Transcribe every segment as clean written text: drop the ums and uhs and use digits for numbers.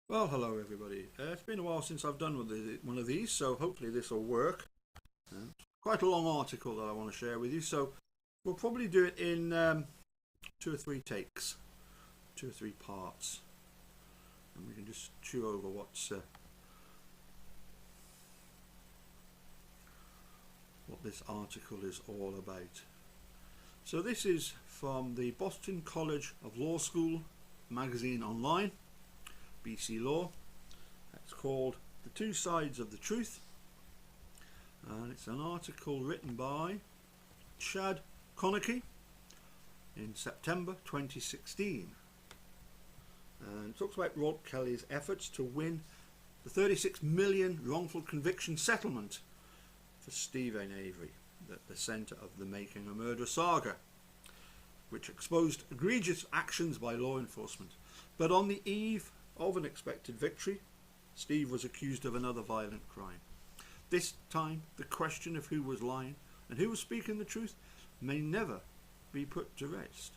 Well, hello everybody. It's been a while since I've done one of these, so hopefully this will work. Quite a long article that I want to share with you, so we'll probably do it in two or three takes, two or three parts, and we can just chew over what this article is all about. So this is from the Boston College of Law School magazine online, BC Law. It's called The Two Sides of the Truth, and it's an article written by Chad Conakey in September 2016, and it talks about Walt Kelly's efforts to win the 36 million wrongful conviction settlement for Steve and Avery, at the centre of the Making a Murderer saga, which exposed egregious actions by law enforcement. But on the eve of an expected victory, Steve was accused of another violent crime. This time, the question of who was lying and who was speaking the truth may never be put to rest.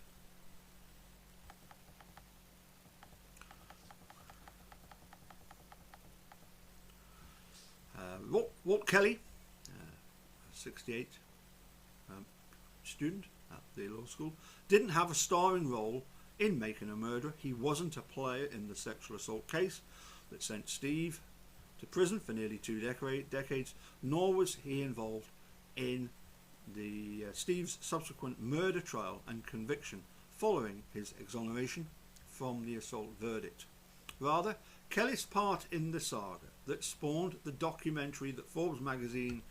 Walt Kelly, 68 student at the law school, didn't have a starring role in Making a Murderer. He wasn't a player in the sexual assault case that sent Steve to prison for nearly two decades, nor was he involved in the Steve's subsequent murder trial and conviction following his exoneration from the assault verdict. Rather, Kelly's part in the saga that spawned the documentary that Forbes magazine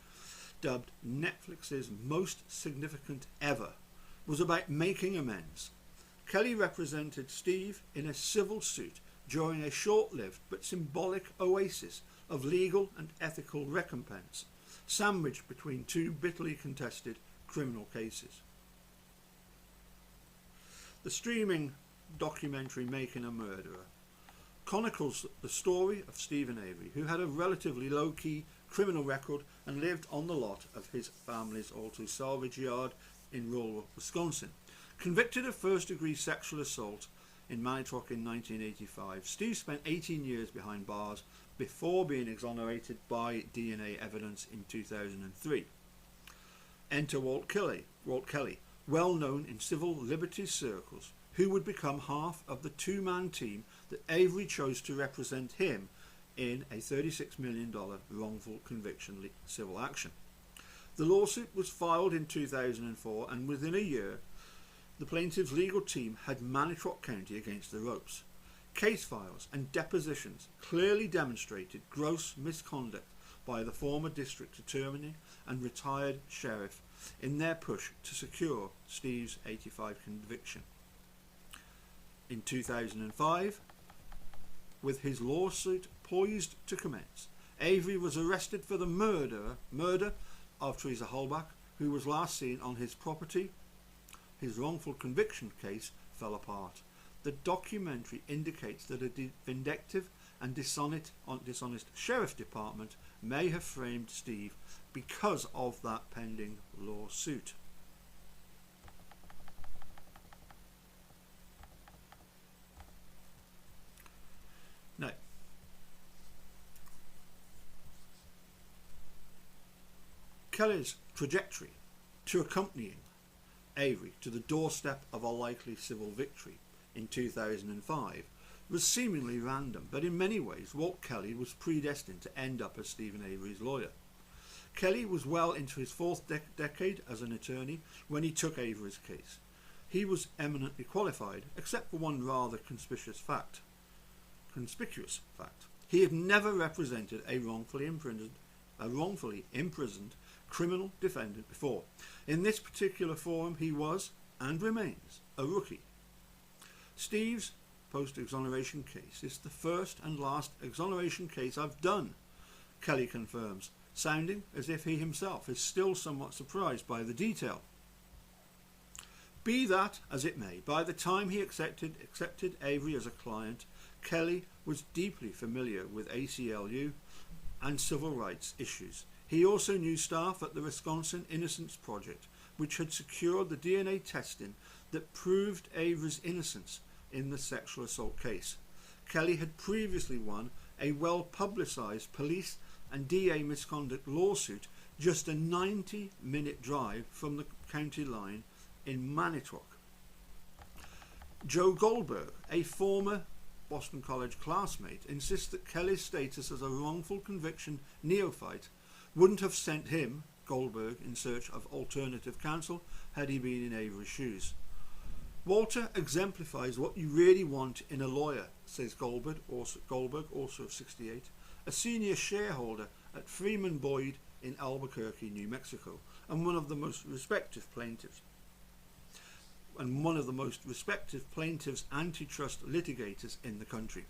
dubbed Netflix's most significant ever was about making amends. Kelly represented Steve in a civil suit during a short-lived but symbolic oasis of legal and ethical recompense, sandwiched between two bitterly contested criminal cases. The streaming documentary Making a Murderer chronicles the story of Steve and Avery, who had a relatively low-key criminal record and lived on the lot of his family's auto salvage yard in rural Wisconsin. Convicted of first-degree sexual assault in Manitowoc in 1985, Steve spent 18 years behind bars before being exonerated by DNA evidence in 2003. Enter Walt Kelly, well known in civil liberties circles, who would become half of the two-man team that Avery chose to represent him in a $36 million wrongful conviction civil action. The lawsuit was filed in 2004, and within a year, the plaintiff's legal team had Manitowoc County against the ropes. Case files and depositions clearly demonstrated gross misconduct by the former district attorney and retired sheriff in their push to secure Steve's 85 conviction. In 2005, with his lawsuit poised to commence, Avery was arrested for the murder of Teresa Holbach, who was last seen on his property. His wrongful conviction case fell apart. The documentary indicates that a vindictive and dishonest sheriff department may have framed Steve because of that pending lawsuit. Now, Kelly's trajectory to accompanying Avery to the doorstep of a likely civil victory in 2005 was seemingly random, but in many ways Walt Kelly was predestined to end up as Stephen Avery's lawyer. Kelly was well into his fourth decade as an attorney when he took Avery's case. He was eminently qualified, except for one rather conspicuous fact. He had never represented a wrongfully imprisoned criminal defendant before. In this particular forum, he was, and remains, a rookie. Steve's post-exoneration case is the first and last exoneration case I've done, Kelly confirms, sounding as if he himself is still somewhat surprised by the detail. Be that as it may, by the time he accepted Avery as a client, Kelly was deeply familiar with ACLU and civil rights issues. He also knew staff at the Wisconsin Innocence Project, which had secured the DNA testing that proved Avery's innocence in the sexual assault case. Kelly had previously won a well-publicised police and DA misconduct lawsuit just a 90-minute drive from the county line in Manitowoc. Joe Goldberg, a former Boston College classmate, insists that Kelly's status as a wrongful conviction neophyte wouldn't have sent him, Goldberg, in search of alternative counsel had he been in Avery's shoes. Walter exemplifies what you really want in a lawyer, says Goldberg, also of 68, a senior shareholder at Freeman Boyd in Albuquerque, New Mexico, and one of the most respected plaintiffs antitrust litigators in the country.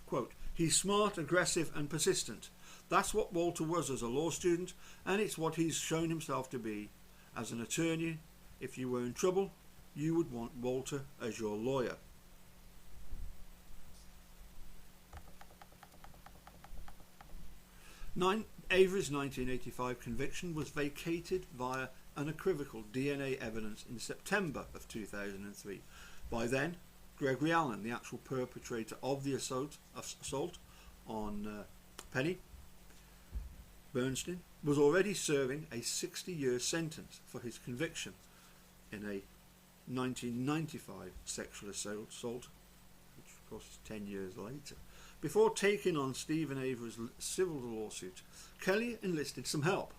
Quote, he's smart, aggressive and persistent. That's what Walter was as a law student, and it's what he's shown himself to be as an attorney. If you were in trouble, you would want Walter as your lawyer. Avery's 1985 conviction was vacated via unequivocal DNA evidence in September of 2003. By then, Gregory Allen, the actual perpetrator of the assault on Penny Bernstein, was already serving a 60-year sentence for his conviction in a 1995 sexual assault, which of course is 10 years later. Before taking on Stephen Avery's civil lawsuit, Kelly enlisted some help.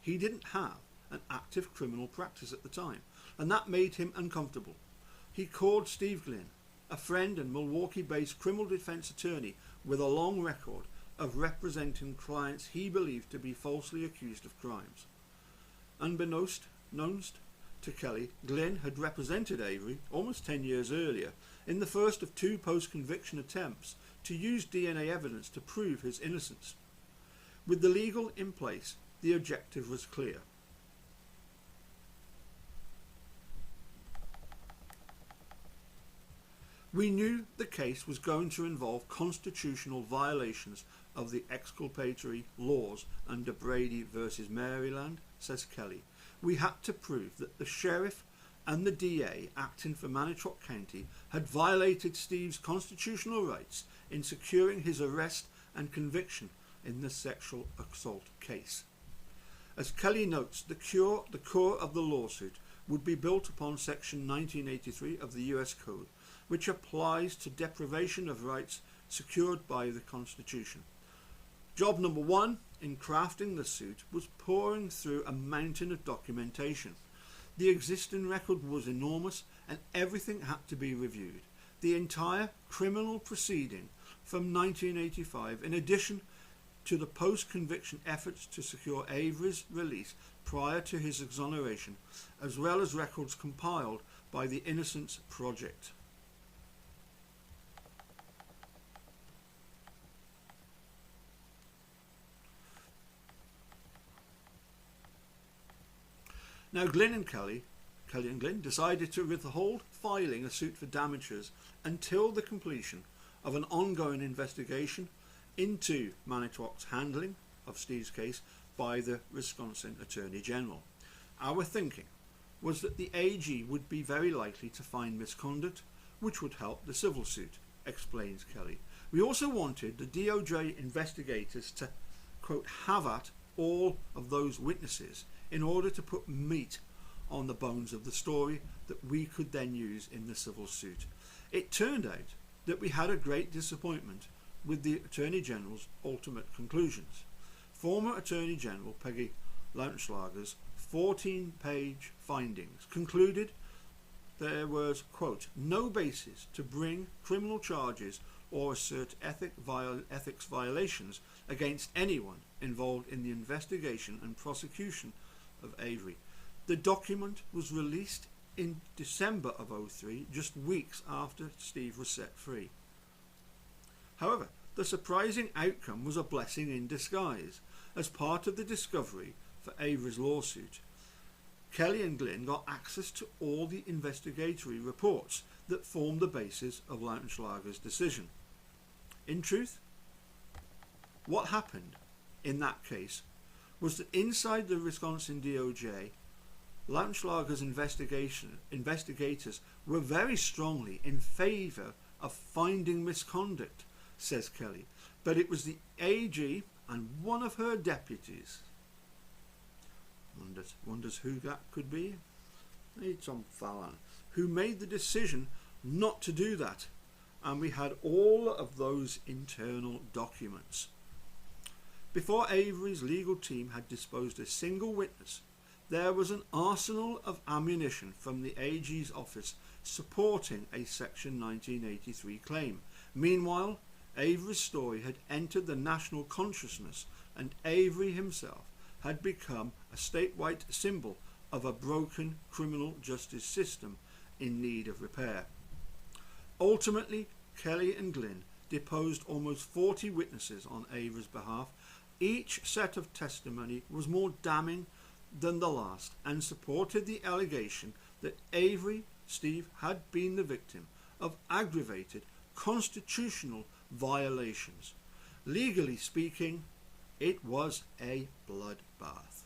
He didn't have an active criminal practice at the time, and that made him uncomfortable. He called Steve Glynn, a friend and Milwaukee-based criminal defense attorney with a long record of representing clients he believed to be falsely accused of crimes. Unbeknownst to Kelly, Glynn had represented Avery almost 10 years earlier in the first of two post-conviction attempts to use DNA evidence to prove his innocence. With the legal in place, the objective was clear. We knew the case was going to involve constitutional violations of the exculpatory laws under Brady versus Maryland, says Kelly. We had to prove that the sheriff and the DA acting for Manitowoc County had violated Steve's constitutional rights in securing his arrest and conviction in the sexual assault case. As Kelly notes, the core of the lawsuit would be built upon Section 1983 of the US Code, which applies to deprivation of rights secured by the Constitution. Job number one in crafting the suit was pouring through a mountain of documentation. The existing record was enormous and everything had to be reviewed. The entire criminal proceeding from 1985, in addition to the post-conviction efforts to secure Avery's release prior to his exoneration, as well as records compiled by the Innocence Project. Now Kelly and Glynn decided to withhold filing a suit for damages until the completion of an ongoing investigation into Manitowoc's handling of Steve's case by the Wisconsin Attorney General. Our thinking was that the AG would be very likely to find misconduct, which would help the civil suit, explains Kelly. We also wanted the DOJ investigators to, quote, have at all of those witnesses in order to put meat on the bones of the story that we could then use in the civil suit. It turned out that we had a great disappointment with the Attorney General's ultimate conclusions. Former Attorney General Peggy Lautenschlager's 14-page findings concluded there was, quote, no basis to bring criminal charges or assert ethics violations against anyone involved in the investigation and prosecution of Avery. The document was released in December of 2003, just weeks after Steve was set free. However, the surprising outcome was a blessing in disguise. As part of the discovery for Avery's lawsuit, Kelly and Glynn got access to all the investigatory reports that formed the basis of Lautenschlager's decision. In truth, what happened in that case was that inside the Wisconsin DOJ, Lautenschlager's investigators were very strongly in favour of finding misconduct, says Kelly, but it was the AG and one of her deputies. Wonders who that could be. It's on Fallon, who made the decision not to do that, and we had all of those internal documents. Before Avery's legal team had disposed a single witness, there was an arsenal of ammunition from the AG's office supporting a Section 1983 claim. Meanwhile, Avery's story had entered the national consciousness, and Avery himself had become a statewide symbol of a broken criminal justice system in need of repair. Ultimately, Kelly and Glynn deposed almost 40 witnesses on Avery's behalf. Each set of testimony was more damning than the last and supported the allegation that Avery, Steve, had been the victim of aggravated constitutional violations. Legally speaking, it was a bloodbath.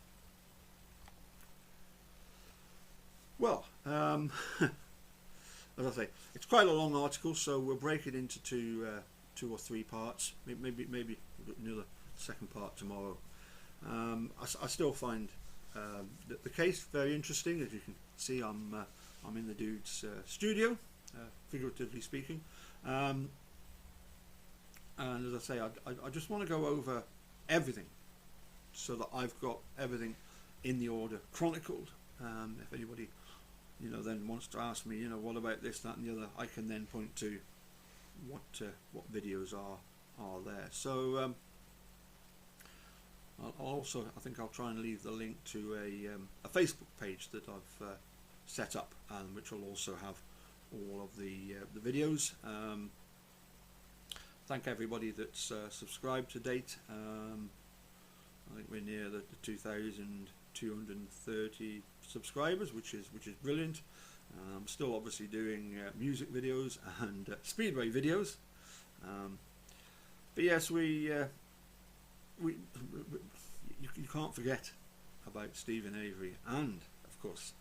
Well, as I say, it's quite a long article, so we'll break it into two or three parts. Maybe we'll do another second part tomorrow. I still find the case very interesting. As you can see, I'm in the dude's studio, figuratively speaking, and as I say, I just want to go over everything so that I've got everything in the order chronicled. If anybody then wants to ask me, what about this, that and the other, I can then point to what videos are there. So I think I'll try and leave the link to a Facebook page that I've set up, and which will also have all of the videos. Thank everybody that's subscribed to date. I think we're near the 2,230 subscribers, which is brilliant. I'm still obviously doing music videos and speedway videos, but yes, you can't forget about Stephen Avery, and of course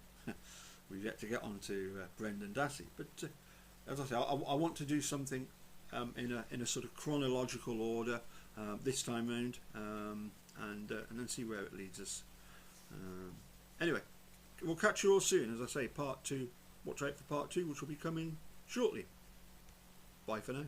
we've yet to get on to Brendan Dassey. But as I say, I want to do something in a sort of chronological order this time round, and then see where it leads us. Anyway, we'll catch you all soon. As I say, part 2, watch out for part 2, which will be coming shortly. Bye for now.